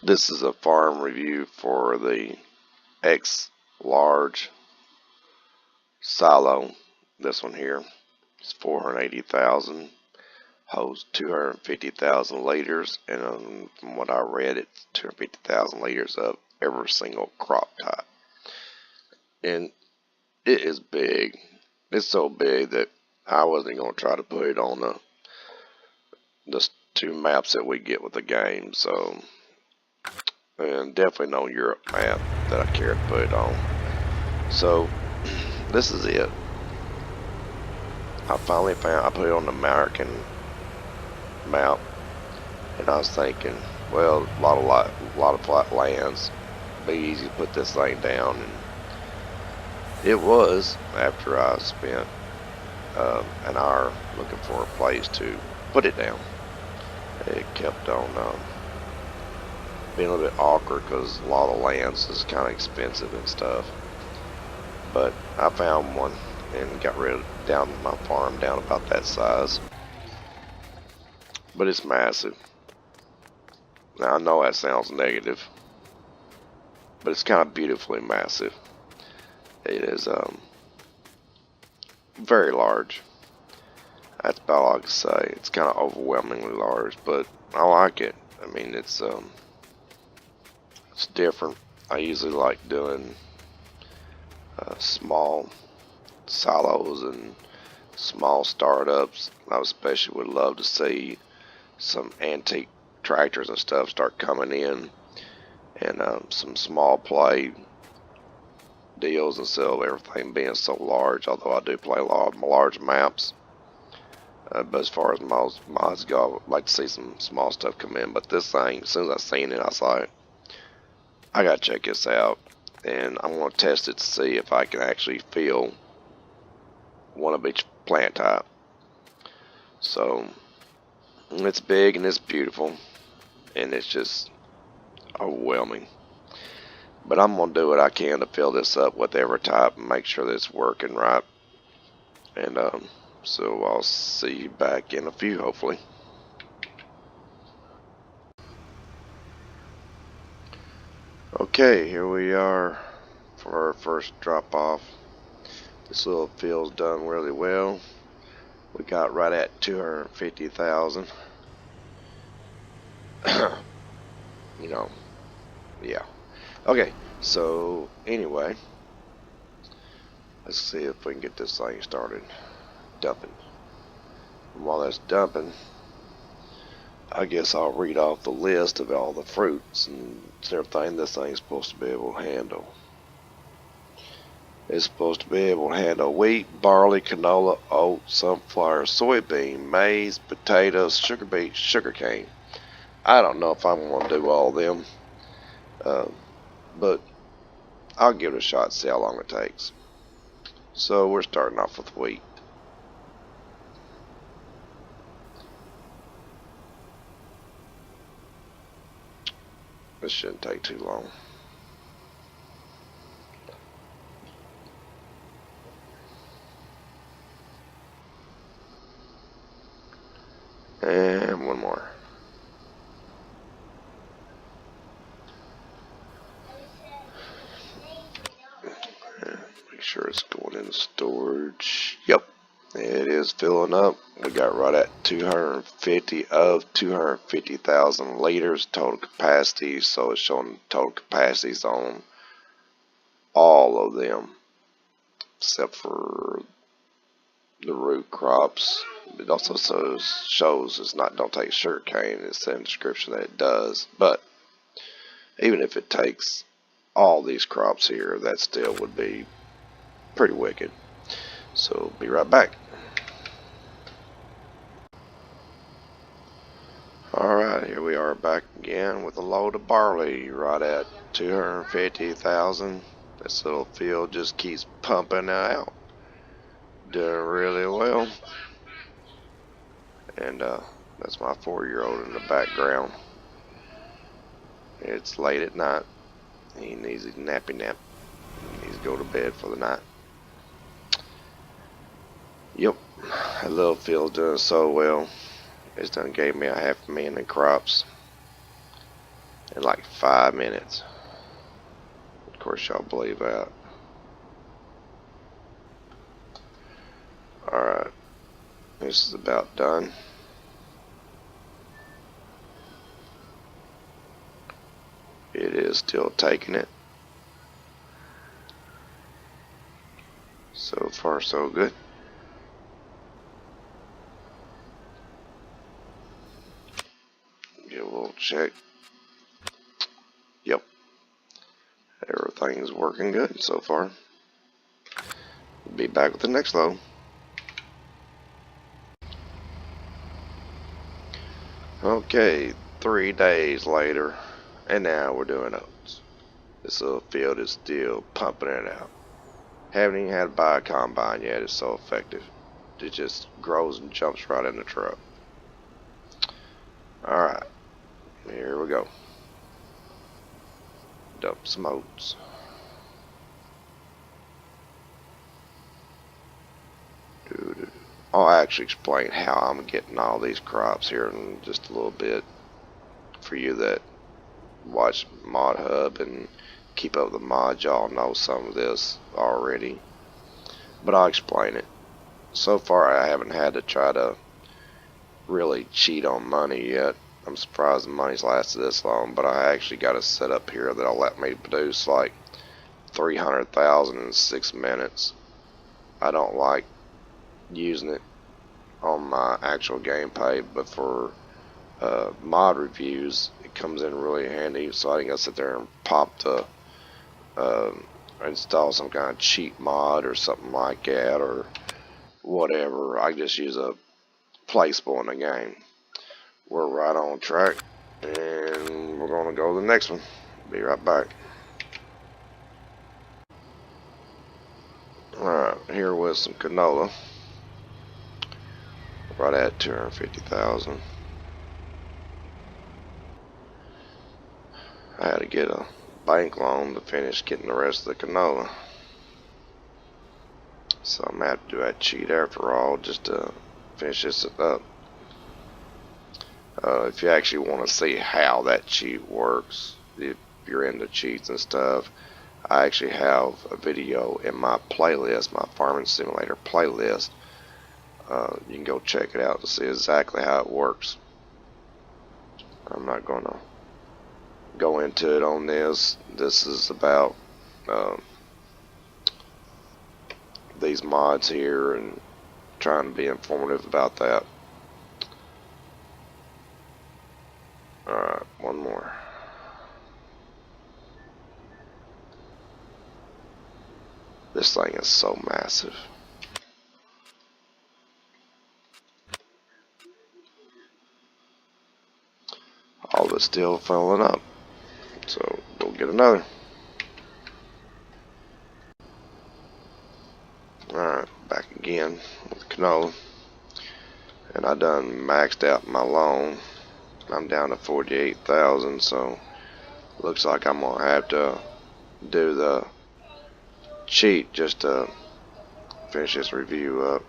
This is a farm review for the Xlarge Silo. This one here is 480,000, holds 250,000 liters, and from what I read, it's 250,000 liters of every single crop type. And it is big. It's so big that I wasn't going to try to put it on the two maps that we get with the game. So, and definitely no Europe map that I care to put it on. So this is it. I finally found, I put it on the American map, and I was thinking, well, a lot of flat lands, be easy to put this thing down, and it was after I spent an hour looking for a place to put it down. It kept on being a little bit awkward because a lot of the lands is kind of expensive and stuff. But I found one and got rid of down my farm down about that size. But it's massive. Now I know that sounds negative, but it's kind of beautifully massive. It is very large. That's about all I can say. It's kind of overwhelmingly large, but I like it. I mean, it's different. I usually like doing small silos and small startups. I especially would love to see some antique tractors and stuff start coming in, and some small play deals instead of everything being so large. Although I do play a lot of large maps, but as far as mods go, I'd like to see some small stuff come in. But this thing, as soon as I seen it, I was like, I gotta check this out, and I'm gonna test it to see if I can actually feel one of each plant type. So it's big and it's beautiful, and it's just overwhelming. But I'm gonna do what I can to fill this up with every type and make sure that it's working right. And so I'll see you back in a few, hopefully. Okay, here we are for our first drop off. This little field's done really well. We got right at 250,000. You know, yeah. Okay, so anyway, let's see if we can get this thing started dumping. And while that's dumping, I guess I'll read off the list of all the fruits and everything this thing's supposed to be able to handle. It's supposed to be able to handle wheat, barley, canola, oat, sunflower, soybean, maize, potatoes, sugar beet, sugarcane. I don't know if I'm going to do all of them, but I'll give it a shot, see how long it takes. So we're starting off with wheat. This shouldn't take too long. And one more. Make sure it's going into storage. Yep, it is filling up. We got right at 250 of 250,000 liters total capacity. So it's showing total capacities on all of them, except for the root crops. It also shows it's not, don't take sugarcane. It's in the description that it does. But even if it takes all these crops here, that still would be pretty wicked. So be right back. Alright, here we are back again with a load of barley right at 250,000. This little field just keeps pumping out. Doing really well. And that's my 4-year-old in the background. It's late at night. He needs a nappy nap. He needs to go to bed for the night. Yep, that little field doing so well. It's done gave me a $500,000 in crops. in like 5 minutes. Of course, y'all believe that. Alright, this is about done. It is still taking it. So far, so good. Give a little check. Yep, everything's working good so far. Be back with the next load. Okay, 3 days later, and now we're doing oats. This little field is still pumping it out. Haven't even had to buy a combine yet. It's so effective. It just grows and jumps right in the truck. Alright, here we go. Dump some oats. I'll actually explain how I'm getting all these crops here in just a little bit for you that watch Mod Hub and keep up with the mods. Y'all know some of this already, but I'll explain it. So far I haven't had to try to really cheat on money yet. I'm surprised the money's lasted this long, but I actually got a setup here that'll let me produce like 300,000 in 6 minutes. I don't like using it on my actual gameplay, but for mod reviews it comes in really handy, so I think I'll sit there and pop the install some kind of cheat mod or something like that, or whatever. I just use a placeable in the game. We're right on track, and we're going to go to the next one. Be right back. Alright, here with some canola. Right at 250,000. I had to get a bank loan to finish getting the rest of the canola. So I'm going to have to do that cheat after all just to finish this up. If you actually want to see how that cheat works, if you're into cheats and stuff, I actually have a video in my playlist, my Farming Simulator playlist. You can go check it out to see exactly how it works. I'm not going to go into it on this. This is about these mods here and trying to be informative about that. Alright, one more. This thing is so massive. All of it's still filling up. So we'll get another. Alright, back again with canola. And I done maxed out my loan. I'm down to 48,000, so looks like I'm gonna have to do the cheat just to finish this review up.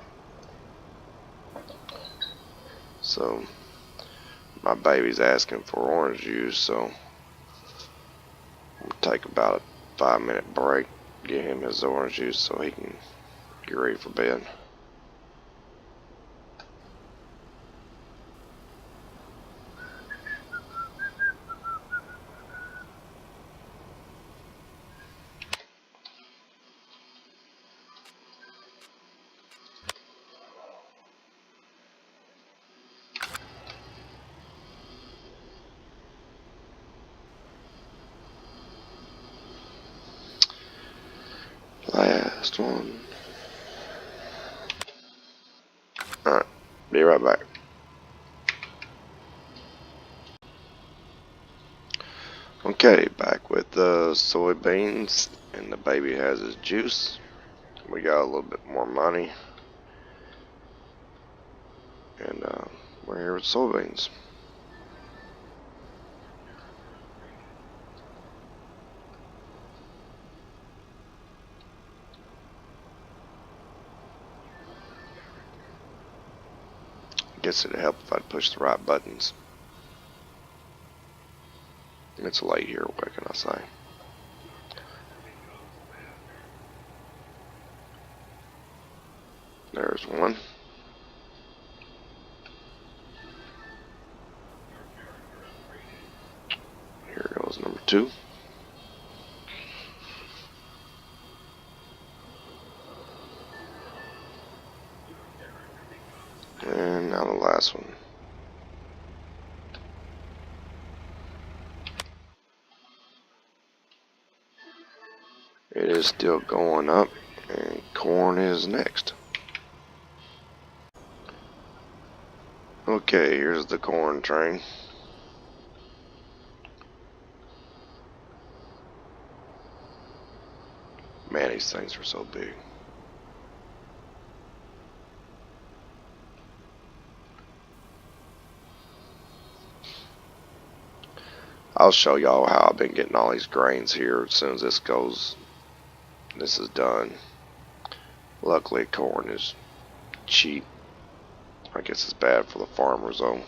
So my baby's asking for orange juice, so I'm gonna take about a 5-minute break, get him his orange juice so he can get ready for bed. Last one. Alright, be right back. Okay, back with the soybeans, and the baby has his juice. We got a little bit more money, and we're here with soybeans. I guess it'd help if I'd push the right buttons. It's late here, what can I say? There's one. Here goes number 2. And now the last one. It is still going up, and corn is next. Okay, here's the corn train. Man, these things are so big. I'll show y'all how I've been getting all these grains here as soon as this is done. Luckily, corn is cheap. I guess it's bad for the farmers though.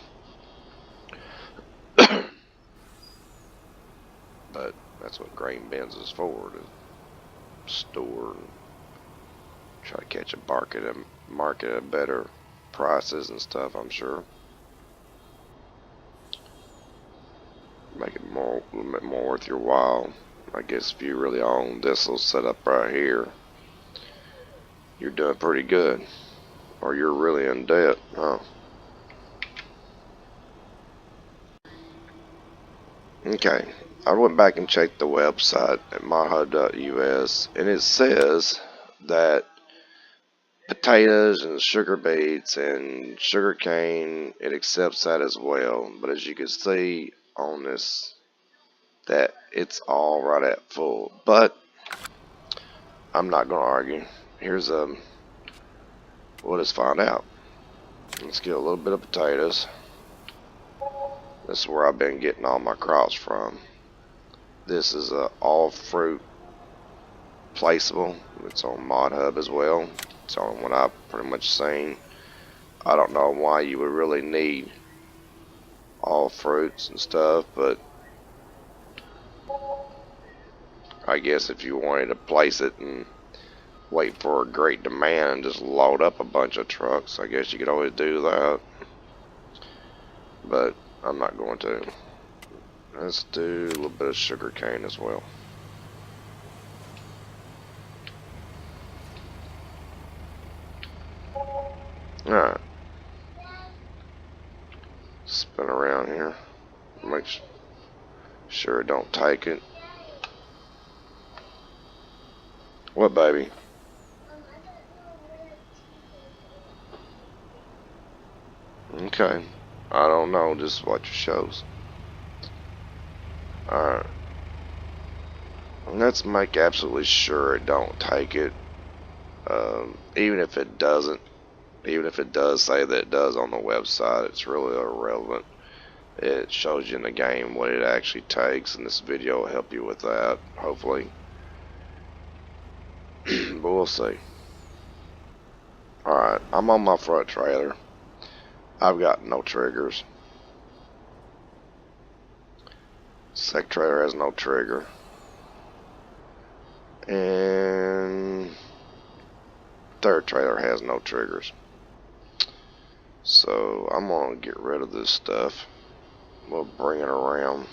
But that's what grain bins is for, to store and try to catch a market at better prices and stuff, I'm sure. Make it a little bit more worth your while. I guess if you really own this little setup right here, you're doing pretty good. Or you're really in debt, huh? Okay, I went back and checked the website at myhub.us, and it says that potatoes and sugar beets and sugar cane, it accepts that as well. But as you can see on this, that it's all right at full. But I'm not going to argue. Here's we'll just find out. Let's get a little bit of potatoes. This is where I've been getting all my crops from. This is a all fruit placeable. It's on Mod Hub as well. It's on what I've pretty much seen. I don't know why you would really need all fruits and stuff, but I guess if you wanted to place it and wait for a great demand and just load up a bunch of trucks, I guess you could always do that. But I'm not going to. Let's do a little bit of sugar cane as well. Alright. Spin around here. Make sure it don't take it. What, baby? Okay. I don't know. Just watch your shows. Alright. Let's make absolutely sure it don't take it. Even if it doesn't, even if it does say that it does on the website, it's really irrelevant. It shows you in the game what it actually takes, and this video will help you with that, hopefully. But we'll see. Alright, I'm on my front trailer. I've got no triggers. Second trailer has no trigger. And third trailer has no triggers. So I'm going to get rid of this stuff. We'll bring it around.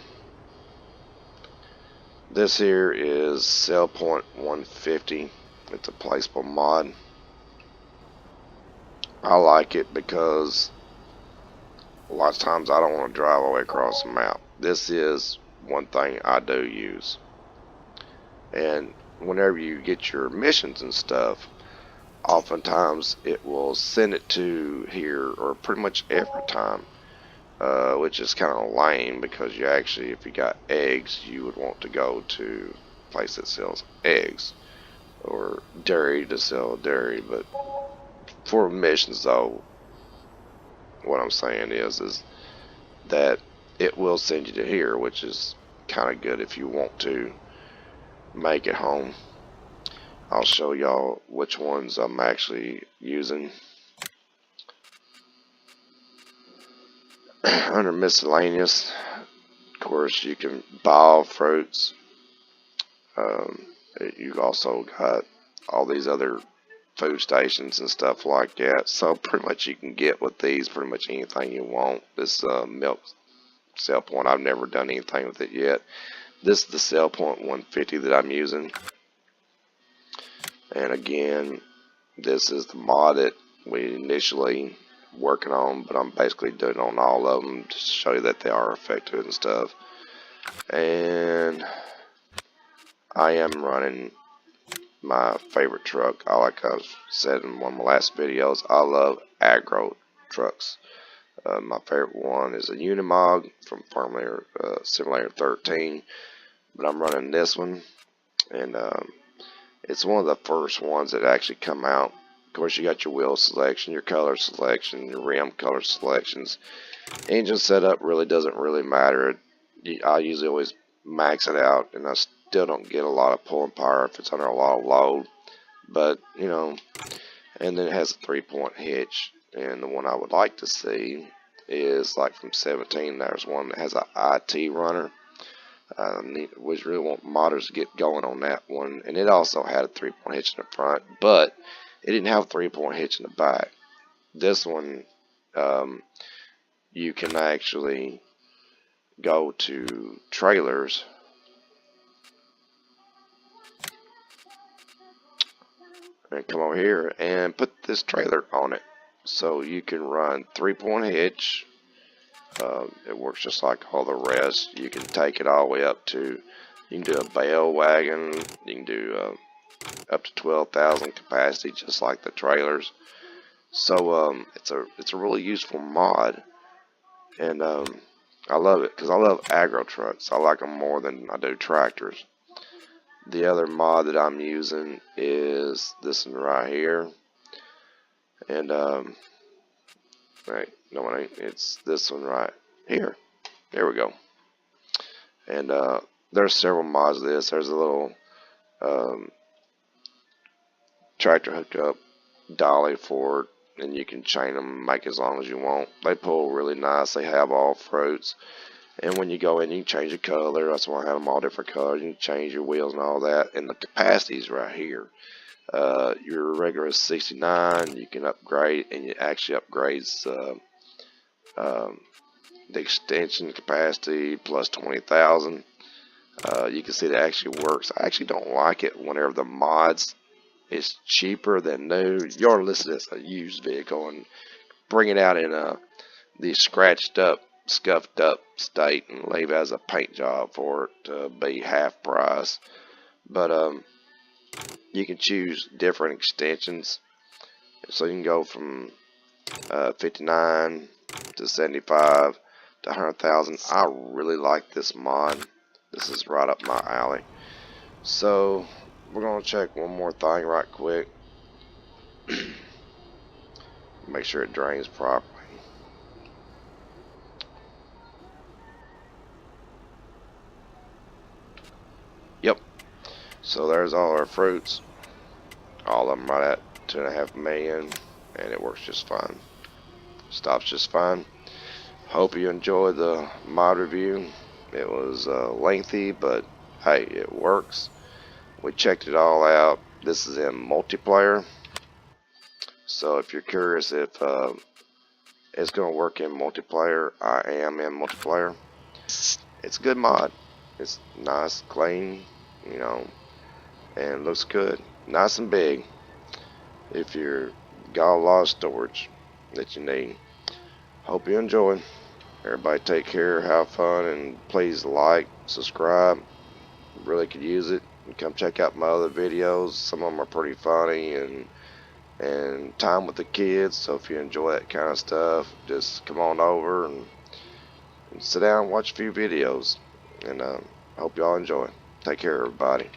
This here is Cell Point 150. It's a placeable mod. I like it because a lot of times I don't want to drive all the way across the map. This is one thing I do use. And whenever you get your missions and stuff, oftentimes it will send it to here, or pretty much every time, which is kind of lame because you actually, if you got eggs, you would want to go to a place that sells eggs, or dairy to sell dairy. But for missions though, what I'm saying is that it will send you to here, which is kind of good if you want to make it home. I'll show y'all which ones I'm actually using. Under miscellaneous, course, you can buy all fruits. You've also got all these other food stations and stuff like that. So pretty much you can get with these pretty much anything you want. This milk cell point, I've never done anything with it yet. This is the cell point 150 that I'm using. And again, this is the mod that we initially working on, but I'm basically doing on all of them to show you that they are effective and stuff. And I am running my favorite truck. Like I said in one of my last videos, I love agro trucks. My favorite one is a Unimog from Farmlayer Simulator 13, but I'm running this one, and it's one of the first ones that actually come out. Of course, you got your wheel selection, your color selection, your rim color selections. Engine setup really doesn't really matter. I usually always max it out, and I still don't get a lot of pulling power if it's under a lot of load. But, you know, and then it has a 3-point hitch. And the one I would like to see is like from 17, there's one that has an IT runner. We really want modders to get going on that one. And it also had a 3-point hitch in the front, but it didn't have a 3-point hitch in the back. This one, you can actually go to trailers and come over here and put this trailer on it. So you can run 3-point hitch. It works just like all the rest. You can take it all the way up to, you can do a bale wagon, you can do up to 12,000 capacity, just like the trailers. So it's a really useful mod, and I love it because I love agro trucks. I like them more than I do tractors. The other mod that I'm using is this one right here, and right, no it ain't. It's this one right here. There we go. And there's several mods of this. There's a little tractor hookup dolly for it, and you can chain them, make as long as you want. They pull really nice. They have all fruits. And when you go in, you can change the color. That's why I have them all different colors. You can change your wheels and all that. And the capacities right here. Your regular is 69. You can upgrade, and it actually upgrades the extension capacity plus 20,000. You can see that actually works. I actually don't like it whenever the mods is cheaper than new. You ought to list it as a used vehicle and bring it out in the scratched up, scuffed up state and leave it as a paint job for it to be half price. But you can choose different extensions, so you can go from 59 to 75 to 100,000. I really like this mod. This is right up my alley. So we're gonna check one more thing right quick. Make sure it drains properly. Yep. So there's all our fruits. All of them right at 2.5 million, and it works just fine. Stops just fine. Hope you enjoyed the mod review. It was lengthy, but hey, it works. We checked it all out. This is in multiplayer. So if you're curious if it's going to work in multiplayer, I am in multiplayer. It's a good mod. It's nice, clean, you know, and looks good. Nice and big. If you're got a lot of storage that you need. Hope you enjoy. Everybody take care, have fun, and please like, subscribe. Really could use it. And come check out my other videos. Some of them are pretty funny and time with the kids. So if you enjoy that kind of stuff, just come on over and sit down and watch a few videos. And I hope y'all enjoy. Take care, everybody.